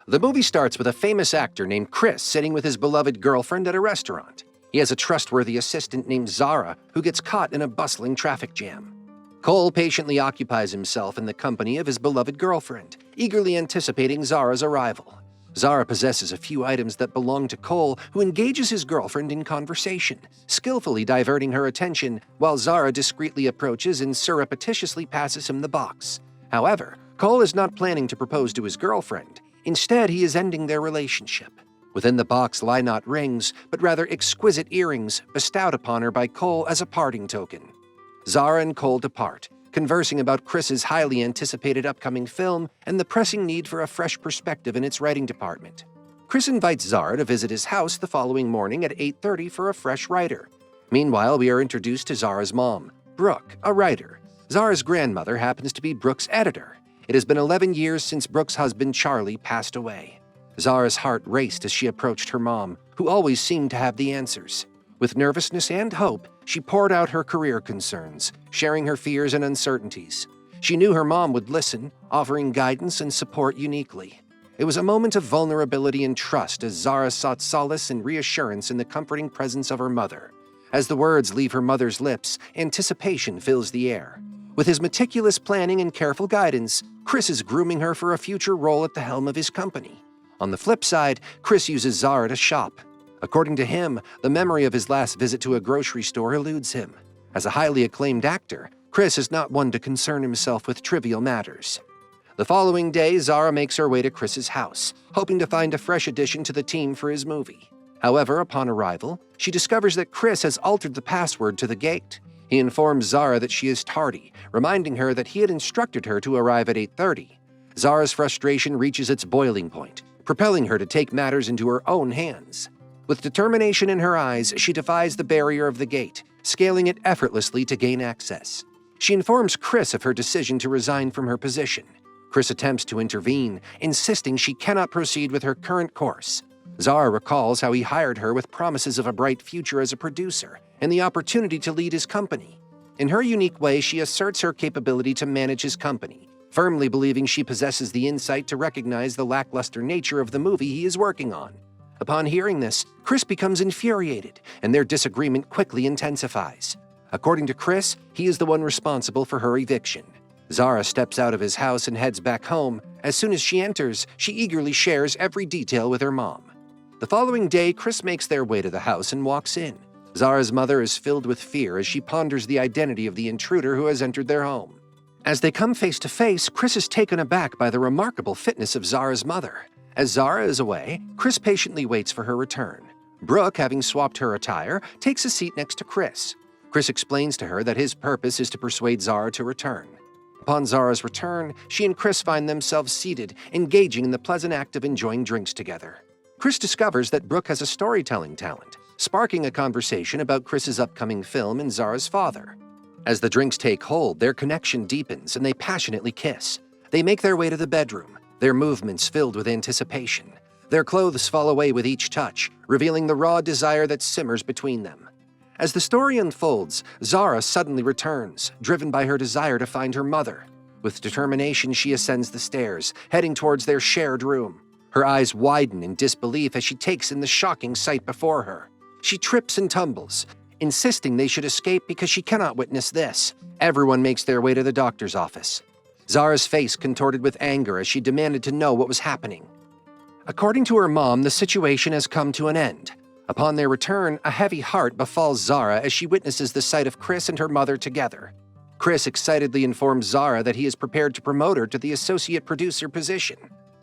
The movie starts with a famous actor named Chris sitting with his beloved girlfriend at a restaurant. He has a trustworthy assistant named Zara who gets caught in a bustling traffic jam. Cole patiently occupies himself in the company of his beloved girlfriend, eagerly anticipating Zara's arrival. Zara possesses a few items that belong to Cole, who engages his girlfriend in conversation, skillfully diverting her attention while Zara discreetly approaches and surreptitiously passes him the box. However, Cole is not planning to propose to his girlfriend. Instead, he is ending their relationship. Within the box lie not rings, but rather exquisite earrings bestowed upon her by Cole as a parting token. Zara and Cole depart, conversing about Chris's highly anticipated upcoming film and the pressing need for a fresh perspective in its writing department. Chris invites Zara to visit his house the following morning at 8:30 for a fresh writer. Meanwhile, we are introduced to Zara's mom, Brooke, a writer. Zara's grandmother happens to be Brooke's editor. It has been 11 years since Brooke's husband, Charlie, passed away. Zara's heart raced as she approached her mom, who always seemed to have the answers. With nervousness and hope, she poured out her career concerns, sharing her fears and uncertainties. She knew her mom would listen, offering guidance and support uniquely. It was a moment of vulnerability and trust as Zara sought solace and reassurance in the comforting presence of her mother. As the words leave her mother's lips, anticipation fills the air. With his meticulous planning and careful guidance, Chris is grooming her for a future role at the helm of his company. On the flip side, Chris uses Zara to shop. According to him, the memory of his last visit to a grocery store eludes him. As a highly acclaimed actor, Chris is not one to concern himself with trivial matters. The following day, Zara makes her way to Chris's house, hoping to find a fresh addition to the team for his movie. However, upon arrival, she discovers that Chris has altered the password to the gate. He informs Zara that she is tardy, reminding her that he had instructed her to arrive at 8:30. Zara's frustration reaches its boiling point, propelling her to take matters into her own hands. With determination in her eyes, she defies the barrier of the gate, scaling it effortlessly to gain access. She informs Chris of her decision to resign from her position. Chris attempts to intervene, insisting she cannot proceed with her current course. Zara recalls how he hired her with promises of a bright future as a producer and the opportunity to lead his company. In her unique way, she asserts her capability to manage his company, firmly believing she possesses the insight to recognize the lackluster nature of the movie he is working on. Upon hearing this, Chris becomes infuriated, and their disagreement quickly intensifies. According to Chris, he is the one responsible for her eviction. Zara steps out of his house and heads back home. As soon as she enters, she eagerly shares every detail with her mom. The following day, Chris makes their way to the house and walks in. Zara's mother is filled with fear as she ponders the identity of the intruder who has entered their home. As they come face to face, Chris is taken aback by the remarkable fitness of Zara's mother. As Zara is away, Chris patiently waits for her return. Brooke, having swapped her attire, takes a seat next to Chris. Chris explains to her that his purpose is to persuade Zara to return. Upon Zara's return, she and Chris find themselves seated, engaging in the pleasant act of enjoying drinks together. Chris discovers that Brooke has a storytelling talent, sparking a conversation about Chris's upcoming film and Zara's father. As the drinks take hold, their connection deepens and they passionately kiss. They make their way to the bedroom, their movements filled with anticipation. Their clothes fall away with each touch, revealing the raw desire that simmers between them. As the story unfolds, Zara suddenly returns, driven by her desire to find her mother. With determination, she ascends the stairs, heading towards their shared room. Her eyes widen in disbelief as she takes in the shocking sight before her. She trips and tumbles, insisting they should escape because she cannot witness this. Everyone makes their way to the doctor's office. Zara's face contorted with anger as she demanded to know what was happening. According to her mom, the situation has come to an end. Upon their return, a heavy heart befalls Zara as she witnesses the sight of Chris and her mother together. Chris excitedly informs Zara that he is prepared to promote her to the associate producer position.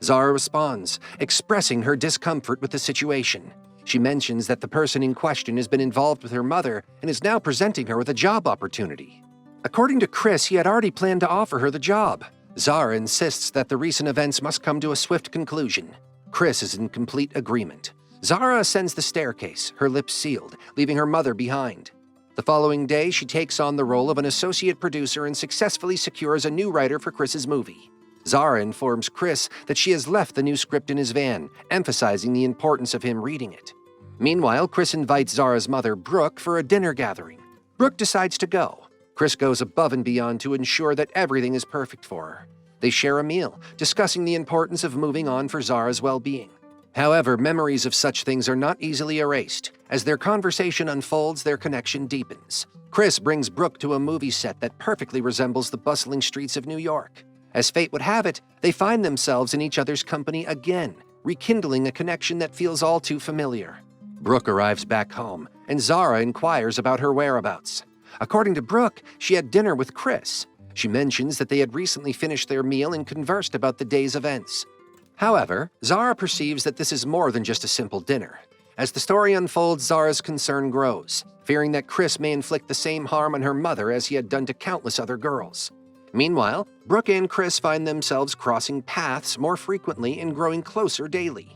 Zara responds, expressing her discomfort with the situation. She mentions that the person in question has been involved with her mother and is now presenting her with a job opportunity. According to Chris, he had already planned to offer her the job. Zara insists that the recent events must come to a swift conclusion. Chris is in complete agreement. Zara ascends the staircase, her lips sealed, leaving her mother behind. The following day, she takes on the role of an associate producer and successfully secures a new writer for Chris's movie. Zara informs Chris that she has left the new script in his van, emphasizing the importance of him reading it. Meanwhile, Chris invites Zara's mother, Brooke, for a dinner gathering. Brooke decides to go. Chris goes above and beyond to ensure that everything is perfect for her. They share a meal, discussing the importance of moving on for Zara's well-being. However, memories of such things are not easily erased. As their conversation unfolds, their connection deepens. Chris brings Brooke to a movie set that perfectly resembles the bustling streets of New York. As fate would have it, they find themselves in each other's company again, rekindling a connection that feels all too familiar. Brooke arrives back home, and Zara inquires about her whereabouts. According to Brooke, she had dinner with Chris. She mentions that they had recently finished their meal and conversed about the day's events. However, Zara perceives that this is more than just a simple dinner. As the story unfolds, Zara's concern grows, fearing that Chris may inflict the same harm on her mother as he had done to countless other girls. Meanwhile, Brooke and Chris find themselves crossing paths more frequently and growing closer daily.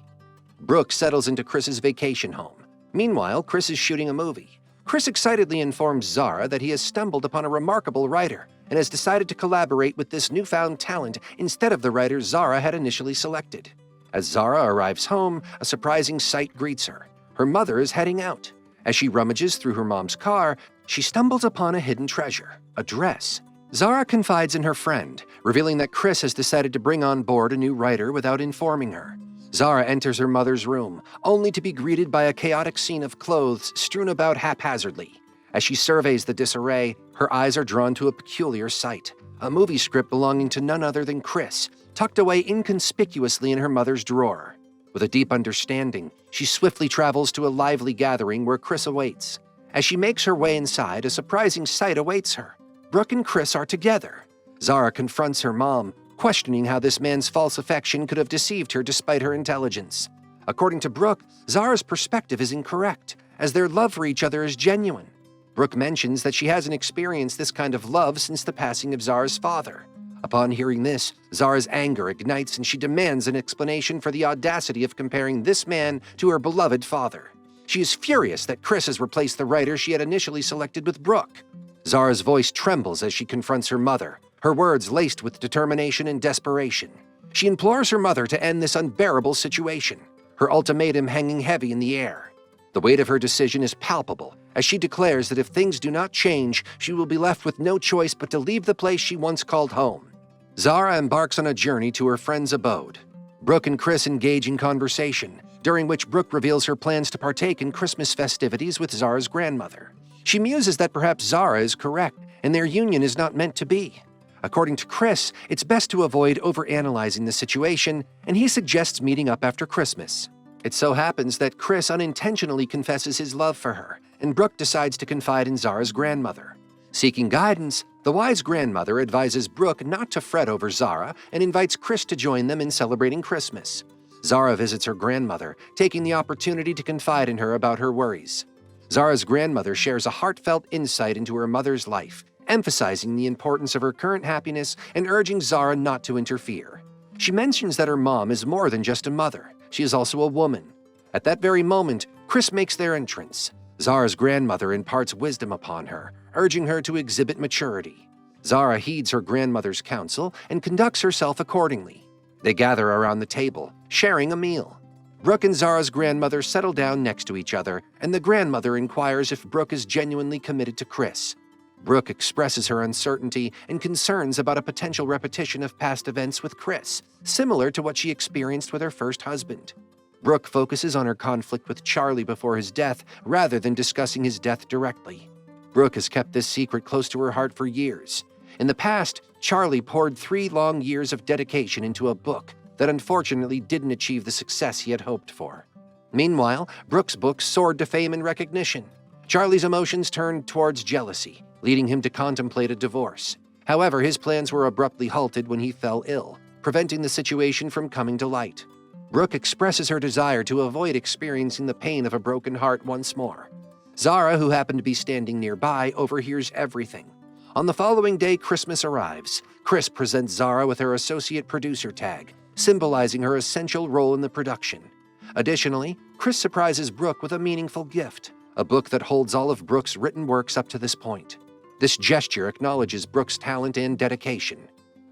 Brooke settles into Chris's vacation home. Meanwhile, Chris is shooting a movie. Chris excitedly informs Zara that he has stumbled upon a remarkable writer and has decided to collaborate with this newfound talent instead of the writer Zara had initially selected. As Zara arrives home, a surprising sight greets her. Her mother is heading out. As she rummages through her mom's car, she stumbles upon a hidden treasure, a dress. Zara confides in her friend, revealing that Chris has decided to bring on board a new writer without informing her. Zara enters her mother's room, only to be greeted by a chaotic scene of clothes strewn about haphazardly. As she surveys the disarray, her eyes are drawn to a peculiar sight, a movie script belonging to none other than Chris, tucked away inconspicuously in her mother's drawer. With a deep understanding, she swiftly travels to a lively gathering where Chris awaits. As she makes her way inside, a surprising sight awaits her. Brooke and Chris are together. Zara confronts her mom, questioning how this man's false affection could have deceived her despite her intelligence. According to Brooke, Zara's perspective is incorrect, as their love for each other is genuine. Brooke mentions that she hasn't experienced this kind of love since the passing of Zara's father. Upon hearing this, Zara's anger ignites and she demands an explanation for the audacity of comparing this man to her beloved father. She is furious that Chris has replaced the writer she had initially selected with Brooke. Zara's voice trembles as she confronts her mother, her words laced with determination and desperation. She implores her mother to end this unbearable situation, her ultimatum hanging heavy in the air. The weight of her decision is palpable, as she declares that if things do not change, she will be left with no choice but to leave the place she once called home. Zara embarks on a journey to her friend's abode. Brooke and Chris engage in conversation, during which Brooke reveals her plans to partake in Christmas festivities with Zara's grandmother. She muses that perhaps Zara is correct, and their union is not meant to be. According to Chris, it's best to avoid overanalyzing the situation, and he suggests meeting up after Christmas. It so happens that Chris unintentionally confesses his love for her, and Brooke decides to confide in Zara's grandmother. Seeking guidance, the wise grandmother advises Brooke not to fret over Zara and invites Chris to join them in celebrating Christmas. Zara visits her grandmother, taking the opportunity to confide in her about her worries. Zara's grandmother shares a heartfelt insight into her mother's life, emphasizing the importance of her current happiness and urging Zara not to interfere. She mentions that her mom is more than just a mother. She is also a woman. At that very moment, Chris makes their entrance. Zara's grandmother imparts wisdom upon her, urging her to exhibit maturity. Zara heeds her grandmother's counsel and conducts herself accordingly. They gather around the table, sharing a meal. Brooke and Zara's grandmother settle down next to each other, and the grandmother inquires if Brooke is genuinely committed to Chris. Brooke expresses her uncertainty and concerns about a potential repetition of past events with Chris, similar to what she experienced with her first husband. Brooke focuses on her conflict with Charlie before his death rather than discussing his death directly. Brooke has kept this secret close to her heart for years. In the past, Charlie poured 3 long years of dedication into a book that unfortunately didn't achieve the success he had hoped for. Meanwhile, Brooke's book soared to fame and recognition. Charlie's emotions turned towards jealousy, leading him to contemplate a divorce. However, his plans were abruptly halted when he fell ill, preventing the situation from coming to light. Brooke expresses her desire to avoid experiencing the pain of a broken heart once more. Zara, who happened to be standing nearby, overhears everything. On the following day, Christmas arrives. Chris presents Zara with her associate producer tag, symbolizing her essential role in the production. Additionally, Chris surprises Brooke with a meaningful gift, a book that holds all of Brooke's written works up to this point. This gesture acknowledges Brooke's talent and dedication.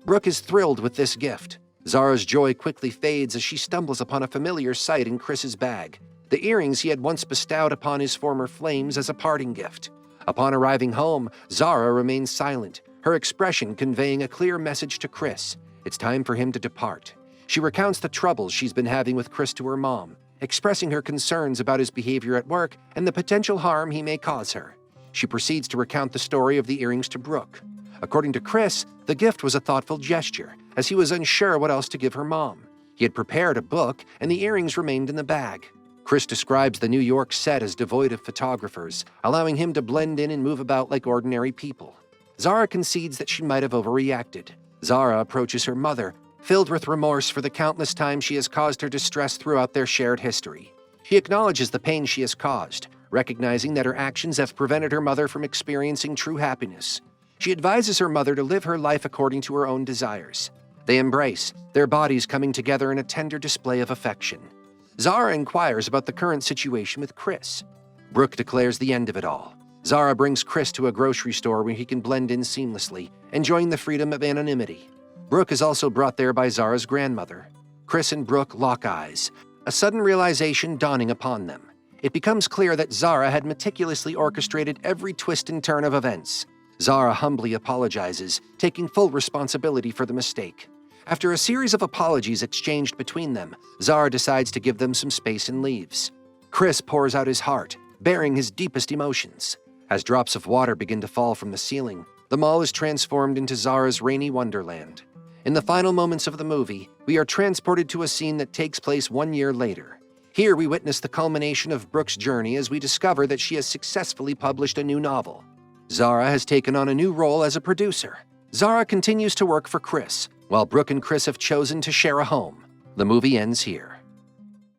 Brooke is thrilled with this gift. Zara's joy quickly fades as she stumbles upon a familiar sight in Chris's bag, the earrings he had once bestowed upon his former flames as a parting gift. Upon arriving home, Zara remains silent, her expression conveying a clear message to Chris. It's time for him to depart. She recounts the troubles she's been having with Chris to her mom, expressing her concerns about his behavior at work and the potential harm he may cause her. She proceeds to recount the story of the earrings to Brooke. According to Chris, the gift was a thoughtful gesture, as he was unsure what else to give her mom. He had prepared a book, and the earrings remained in the bag. Chris describes the New York set as devoid of photographers, allowing him to blend in and move about like ordinary people. Zara concedes that she might have overreacted. Zara approaches her mother, filled with remorse for the countless times she has caused her distress throughout their shared history. She acknowledges the pain she has caused, recognizing that her actions have prevented her mother from experiencing true happiness. She advises her mother to live her life according to her own desires. They embrace, their bodies coming together in a tender display of affection. Zara inquires about the current situation with Chris. Brooke declares the end of it all. Zara brings Chris to a grocery store where he can blend in seamlessly, enjoying the freedom of anonymity. Brooke is also brought there by Zara's grandmother. Chris and Brooke lock eyes, a sudden realization dawning upon them. It becomes clear that Zara had meticulously orchestrated every twist and turn of events. Zara humbly apologizes, taking full responsibility for the mistake. After a series of apologies exchanged between them, Zara decides to give them some space and leaves. Chris pours out his heart, bearing his deepest emotions. As drops of water begin to fall from the ceiling, the mall is transformed into Zara's rainy wonderland. In the final moments of the movie, we are transported to a scene that takes place 1 year later. Here we witness the culmination of Brooke's journey as we discover that she has successfully published a new novel. Zara has taken on a new role as a producer. Zara continues to work for Chris, while Brooke and Chris have chosen to share a home. The movie ends here.